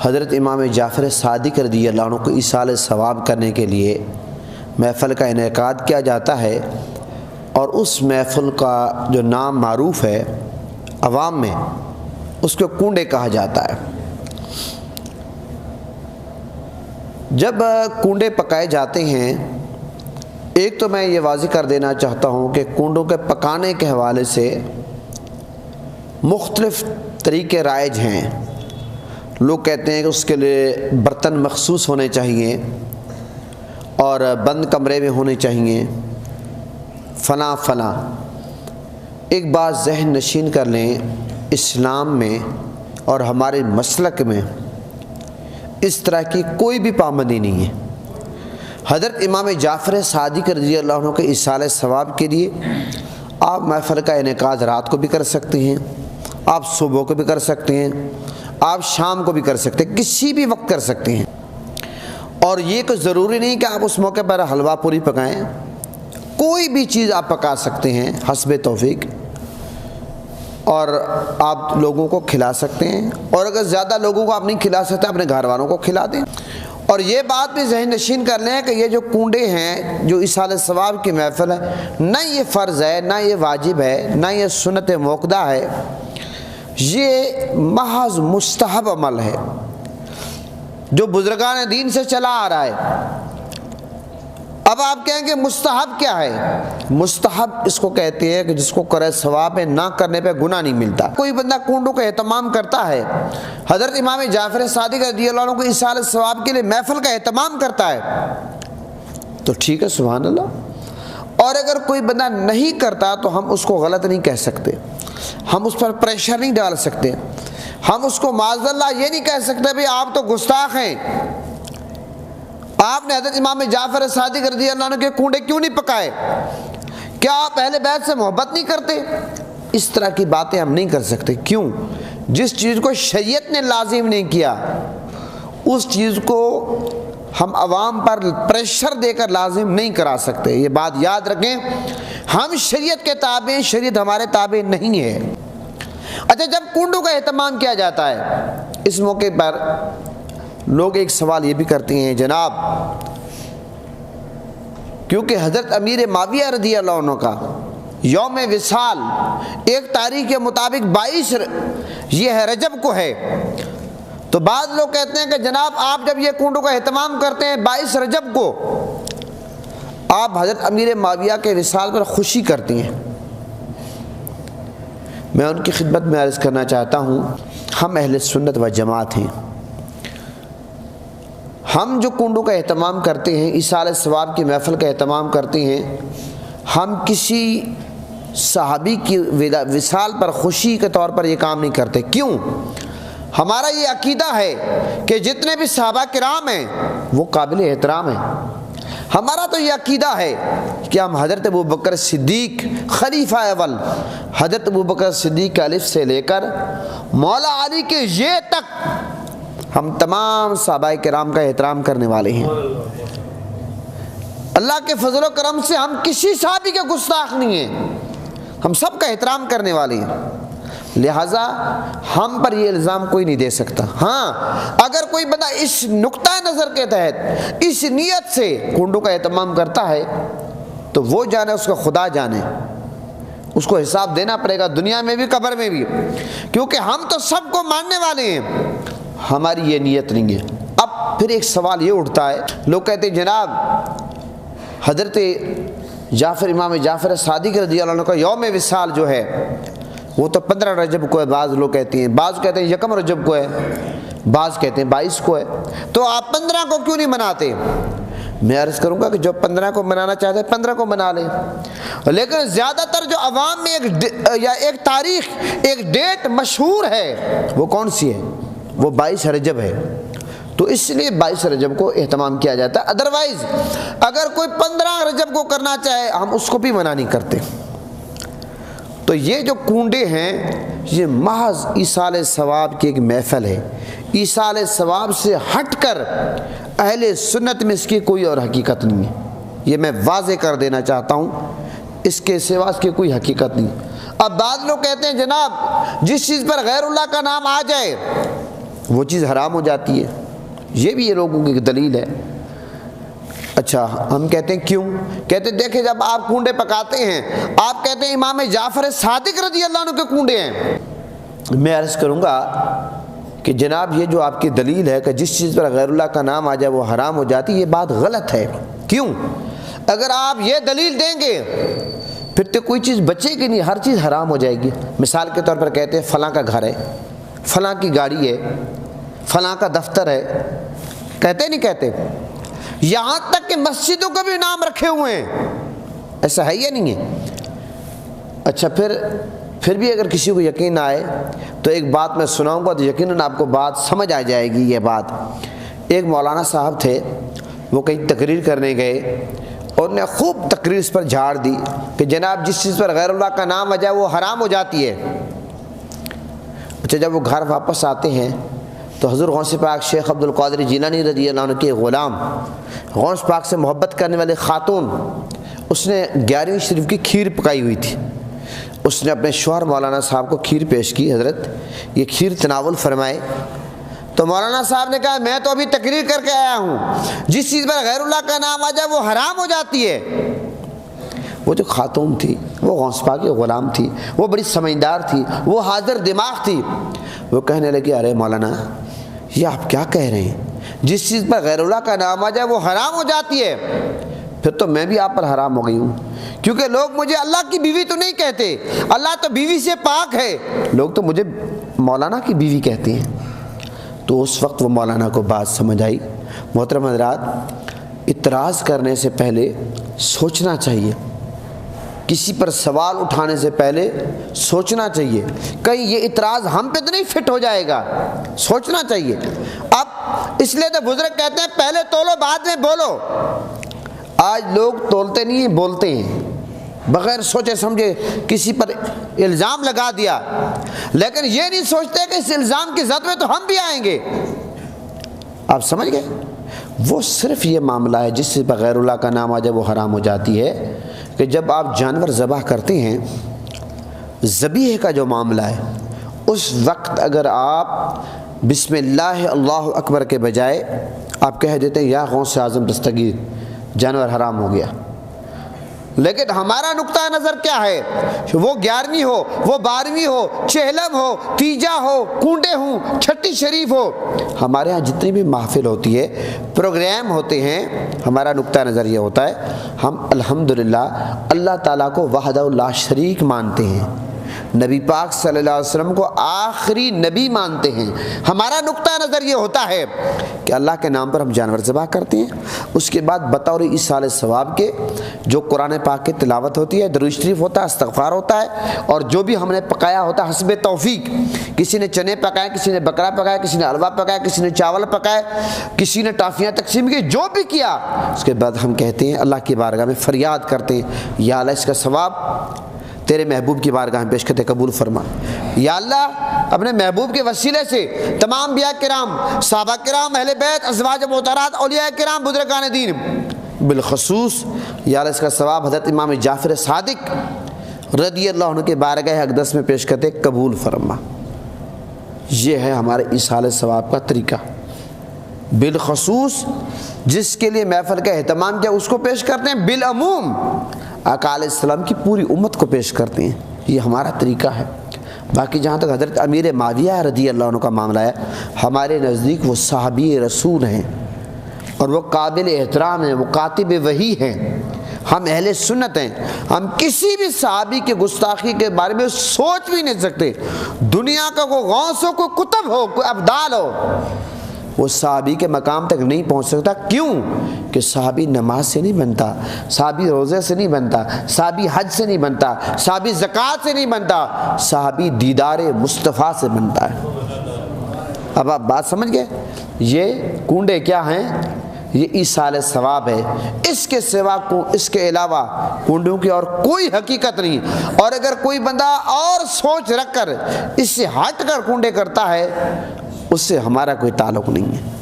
حضرت امام جعفر صادق رضی اللہ عنہ کو ایصال ثواب کرنے کے لیے محفل کا انعقاد کیا جاتا ہے، اور اس محفل کا جو نام معروف ہے عوام میں، اس کو کنڈے کہا جاتا ہے۔ جب کنڈے پکائے جاتے ہیں، ایک تو میں یہ واضح کر دینا چاہتا ہوں کہ کنڈوں کے پکانے کے حوالے سے مختلف طریقے رائج ہیں۔ لوگ کہتے ہیں کہ اس کے لیے برتن مخصوص ہونے چاہیے اور بند کمرے میں ہونے چاہیے، فلاں۔ ایک بات ذہن نشین کر لیں، اسلام میں اور ہمارے مسلک میں اس طرح کی کوئی بھی پابندی نہیں ہے۔ حضرت امام جعفر صادق رضی اللہ عنہ کے ایصال ثواب کے لیے آپ محفل کا انعقاد رات کو بھی کر سکتے ہیں، آپ صبح کو بھی کر سکتے ہیں، آپ شام کو بھی کر سکتے ہیں، کسی بھی وقت کر سکتے ہیں۔ اور یہ کوئی ضروری نہیں کہ آپ اس موقع پر حلوہ پوری پکائیں، کوئی بھی چیز آپ پکا سکتے ہیں حسب توفیق، اور آپ لوگوں کو کھلا سکتے ہیں، اور اگر زیادہ لوگوں کو آپ نہیں کھلا سکتے اپنے گھر والوں کو کھلا دیں۔ اور یہ بات بھی ذہن نشین کر لیں کہ یہ جو کنڈے ہیں، جو ایصال ثواب کی محفل ہے، نہ یہ فرض ہے، نہ یہ واجب ہے، نہ یہ سنت موقدہ ہے، یہ محض مستحب عمل ہے جو بزرگان دین سے چلا آ رہا ہے۔ اب آپ کہیں گے مستحب کیا ہے؟ مستحب اس کو کہتے ہیں کہ جس کو کرے ثواب ہے، نہ کرنے پہ گناہ نہیں ملتا۔ کوئی بندہ کنڈوں کا اہتمام کرتا ہے، حضرت امام جعفر صادق رضی اللہ عنہ کو ایصال ثواب کے لیے محفل کا اہتمام کرتا ہے تو ٹھیک ہے، سبحان اللہ۔ اور اگر کوئی بندہ نہیں کرتا تو ہم اس کو غلط نہیں کہہ سکتے، ہم اس پر پریشر نہیں ڈال سکتے، ہم اس کو معاذ اللہ یہ نہیں کہہ سکتے بھی آپ تو گستاخ ہیں، آپ نے حضرت امام جعفر صادق رضی اللہ عنہ کے کنڈے کیوں نہیں پکائے، کیا آپ اہل بیت سے محبت نہیں کرتے؟ اس طرح کی باتیں ہم نہیں کر سکتے۔ کیوں؟ جس چیز کو شریعت نے لازم نہیں کیا اس چیز کو ہم عوام پر پریشر دے کر لازم نہیں کرا سکتے، یہ بات یاد رکھیں۔ ہم شریعت کے تابع ہیں، شریعت ہمارے تابع نہیں ہے۔ اچھا، جب کنڈوں کا اہتمام کیا جاتا ہے، اس موقع پر لوگ ایک سوال یہ بھی کرتے ہیں، جناب کیونکہ حضرت امیر معاویہ رضی اللہ عنہ کا یوم وصال ایک تاریخ کے مطابق 22 یہ ہے رجب کو ہے، تو بعض لوگ کہتے ہیں کہ جناب آپ جب یہ کنڈوں کا اہتمام کرتے ہیں 22 رجب کو، آپ حضرت امیر معاویہ کے وصال پر خوشی کرتی ہیں۔ میں ان کی خدمت میں عرض کرنا چاہتا ہوں، ہم اہل سنت و جماعت ہیں، ہم جو کنڈوں کا اہتمام کرتے ہیں، ایصال ثواب کی محفل کا اہتمام کرتے ہیں، ہم کسی صحابی کی وصال پر خوشی کے طور پر یہ کام نہیں کرتے۔ کیوں؟ ہمارا یہ عقیدہ ہے کہ جتنے بھی صحابہ کرام ہیں وہ قابل احترام ہیں۔ ہمارا تو یہ عقیدہ ہے کہ ہم حضرت ابوبکر صدیق خلیفہ اول، حضرت ابوبکر صدیق کے الف سے لے کر مولا علی کے یہ تک ہم تمام صحابہ کرام کا احترام کرنے والے ہیں۔ اللہ کے فضل و کرم سے ہم کسی صحابی کے گستاخ نہیں ہیں، ہم سب کا احترام کرنے والے ہیں، لہٰذا ہم پر یہ الزام کوئی نہیں دے سکتا۔ ہاں، اگر کوئی بندہ اس نقطہ نظر کے تحت اس نیت سے کنڈوں کا اہتمام کرتا ہے تو وہ جانے، اس کا خدا جانے، اس کو حساب دینا پڑے گا دنیا میں بھی قبر میں بھی، کیونکہ ہم تو سب کو ماننے والے ہیں، ہماری یہ نیت نہیں ہے۔ اب پھر ایک سوال یہ اٹھتا ہے، لوگ کہتے ہیں جناب حضرت امام جعفر صادق رضی اللہ عنہ کا یوم وصال جو ہے وہ تو 15 رجب کو ہے، بعض لوگ کہتے ہیں، بعض کہتے ہیں 1 رجب کو ہے، بعض کہتے ہیں 22 کو ہے، تو آپ 15 کو کیوں نہیں مناتے؟ میں عرض کروں گا کہ جو 15 کو منانا چاہتے ہیں 15 کو منا لیں، لیکن زیادہ تر جو عوام میں ایک تاریخ، ایک ڈیٹ مشہور ہے، وہ کون سی ہے؟ وہ 22 رجب ہے، تو اس لیے 22 رجب کو اہتمام کیا جاتا ہے۔ ادروائز اگر کوئی 15 رجب کو کرنا چاہے ہم اس کو بھی منع نہیں کرتے۔ تو یہ جو کنڈے ہیں یہ محض ایصال ثواب کی ایک محفل ہے، ایصال ثواب سے ہٹ کر اہل سنت میں اس کی کوئی اور حقیقت نہیں ہے، یہ میں واضح کر دینا چاہتا ہوں، اس کے سوا اس کی کوئی حقیقت نہیں۔ اب بعض لوگ کہتے ہیں جناب جس چیز پر غیر اللہ کا نام آ جائے وہ چیز حرام ہو جاتی ہے۔ یہ بھی یہ لوگوں کی دلیل ہے۔ اچھا ہم کہتے ہیں کیوں؟ کہتے ہیں دیکھیں جب آپ کنڈے پکاتے ہیں، آپ کہتے ہیں امام جعفر صادق رضی اللہ عنہ کے کنڈے ہیں۔ میں عرض کروں گا کہ جناب یہ جو آپ کی دلیل ہے کہ جس چیز پر غیر اللہ کا نام آ جائے وہ حرام ہو جاتی، یہ بات غلط ہے۔ کیوں؟ اگر آپ یہ دلیل دیں گے پھر تو کوئی چیز بچے گی نہیں، ہر چیز حرام ہو جائے گی۔ مثال کے طور پر کہتے ہیں فلاں کا گھر ہے، فلاں کی گاڑی ہے، فلاں کا دفتر ہے، کہتے نہیں کہتے؟ یہاں تک کہ مسجدوں کا بھی نام رکھے ہوئے ہیں، ایسا ہے یا نہیں ہے؟ اچھا پھر بھی اگر کسی کو یقین نہ آئے تو ایک بات میں سناؤں گا تو یقیناً آپ کو بات سمجھ آ جائے گی۔ یہ بات، ایک مولانا صاحب تھے، وہ کہیں تقریر کرنے گئے اور نے خوب تقریر اس پر جھاڑ دی کہ جناب جس چیز پر غیر اللہ کا نام آ جائے وہ حرام ہو جاتی ہے۔ اچھا جب وہ گھر واپس آتے ہیں تو حضور غوث پاک شیخ عبد القادر جیلانی رضی اللہ عنہ کے غلام، غوث پاک سے محبت کرنے والے خاتون، اس نے 11ویں شریف کی کھیر پکائی ہوئی تھی۔ اس نے اپنے شوہر مولانا صاحب کو کھیر پیش کی، حضرت یہ کھیر تناول فرمائے۔ تو مولانا صاحب نے کہا میں تو ابھی تقریر کر کے آیا ہوں، جس چیز پر غیر اللہ کا نام آ جائے وہ حرام ہو جاتی ہے۔ وہ جو خاتون تھی وہ غوث پاک کی غلام تھی، وہ بڑی سمجھدار تھی، وہ حاضر دماغ تھی۔ وہ کہنے لگی ارے مولانا یہ آپ کیا کہہ رہے ہیں؟ جس چیز پر غیر اللہ کا نام آ جائے وہ حرام ہو جاتی ہے۔ پھر تو میں بھی آپ پر حرام ہو گئی ہوں، کیونکہ لوگ مجھے اللہ کی بیوی تو نہیں کہتے، اللہ تو بیوی سے پاک ہے، لوگ تو مجھے مولانا کی بیوی کہتے ہیں۔ تو اس وقت وہ مولانا کو بات سمجھ آئی۔ محترم حضرات، اعتراض کرنے سے پہلے سوچنا چاہیے، کسی پر سوال اٹھانے سے پہلے سوچنا چاہیے، کہیں یہ اعتراض ہم پہ تو نہیں فٹ ہو جائے گا، سوچنا چاہیے۔ اب اس لیے تو بزرگ کہتے ہیں پہلے تولو بعد میں بولو۔ آج لوگ تولتے نہیں ہیں، بولتے ہیں، بغیر سوچے سمجھے کسی پر الزام لگا دیا، لیکن یہ نہیں سوچتے کہ اس الزام کی زد میں تو ہم بھی آئیں گے۔ آپ سمجھ گئے؟ وہ صرف یہ معاملہ ہے جس سے بغیر اللہ کا نام آ جائے وہ حرام ہو جاتی ہے، کہ جب آپ جانور ذبح کرتے ہیں، ذبیحہ کا جو معاملہ ہے، اس وقت اگر آپ بسم اللہ اللہ اکبر کے بجائے آپ کہہ دیتے ہیں یا غوث اعظم دستگیر، جانور حرام ہو گیا۔ لیکن ہمارا نقطہ نظر کیا ہے؟ وہ 11ویں ہو، وہ 12ویں ہو، چہلم ہو، تیجا ہو، کنڈے ہوں، چھٹی شریف ہو، ہمارے ہاں جتنی بھی محفل ہوتی ہے، پروگرام ہوتے ہیں، ہمارا نقطہ نظر یہ ہوتا ہے ہم الحمدللہ اللہ تعالیٰ کو وحدہ لا شریک مانتے ہیں، نبی پاک صلی اللہ علیہ وسلم کو آخری نبی مانتے ہیں۔ ہمارا نقطہ نظر یہ ہوتا ہے کہ اللہ کے نام پر ہم جانور ذبح کرتے ہیں، اس کے بعد بطور ایصال ثواب کے جو قرآن پاک کی تلاوت ہوتی ہے، درود شریف ہوتا ہے، استغفار ہوتا ہے، اور جو بھی ہم نے پکایا ہوتا ہے حسب توفیق، کسی نے چنے پکائے، کسی نے بکرا پکایا، کسی نے حلوہ پکایا، کسی نے چاول پکائے، کسی نے ٹافیاں تقسیم کی، جو بھی کیا، اس کے بعد ہم کہتے ہیں اللہ کی بارگاہ میں فریاد کرتے ہیں یا اللہ اس کا ثواب تیرے محبوب کی بارگاہ میں پیش کرتے قبول فرما۔ یا اللہ اپنے محبوب کے وسیلے سے تمام انبیاء کرام، صحابہ کرام، اہل بیت، ازواج محترمات، اولیاء کرام، بزرگان دین، بالخصوص یا اللہ اس کا ثواب حضرت امام جعفر صادق رضی اللہ عنہ کے بارگاہ اقدس میں پیش کرتے قبول فرما۔ یہ ہے ہمارے ایصال ثواب کا طریقہ۔ بالخصوص جس کے لیے محفل کا اہتمام کیا اس کو پیش کرتے ہیں، بالعموم آقا علیہ السلام کی پوری امت کو پیش کرتے ہیں، یہ ہمارا طریقہ ہے۔ باقی جہاں تک حضرت امیر معاویہ رضی اللہ عنہ کا معاملہ ہے، ہمارے نزدیک وہ صحابی رسول ہیں اور وہ قابل احترام ہیں، وہ کاتب وحی ہیں، ہم اہل سنت ہیں، ہم کسی بھی صحابی کے گستاخی کے بارے میں سوچ بھی نہیں سکتے۔ دنیا کا کوئی غوث ہو، کوئی قطب ہو، کوئی ابدال ہو، وہ صحابی کے مقام تک نہیں پہنچ سکتا۔ کیوں؟ کہ صحابی نماز سے نہیں بنتا، صحابی روزے سے نہیں بنتا، صحابی حج سے نہیں بنتا، صحابی زکوٰۃ سے نہیں بنتا، صحابی دیدار مصطفیٰ سے بنتا ہے۔ اب آپ بات سمجھ گئے؟ یہ کنڈے کیا ہیں؟ یہ ایصال ثواب ہے، اس کے سوا اس کے علاوہ کنڈوں کی اور کوئی حقیقت نہیں۔ اور اگر کوئی بندہ اور سوچ رکھ کر اس سے ہٹ کر کنڈے کرتا ہے، اس سے ہمارا کوئی تعلق نہیں ہے۔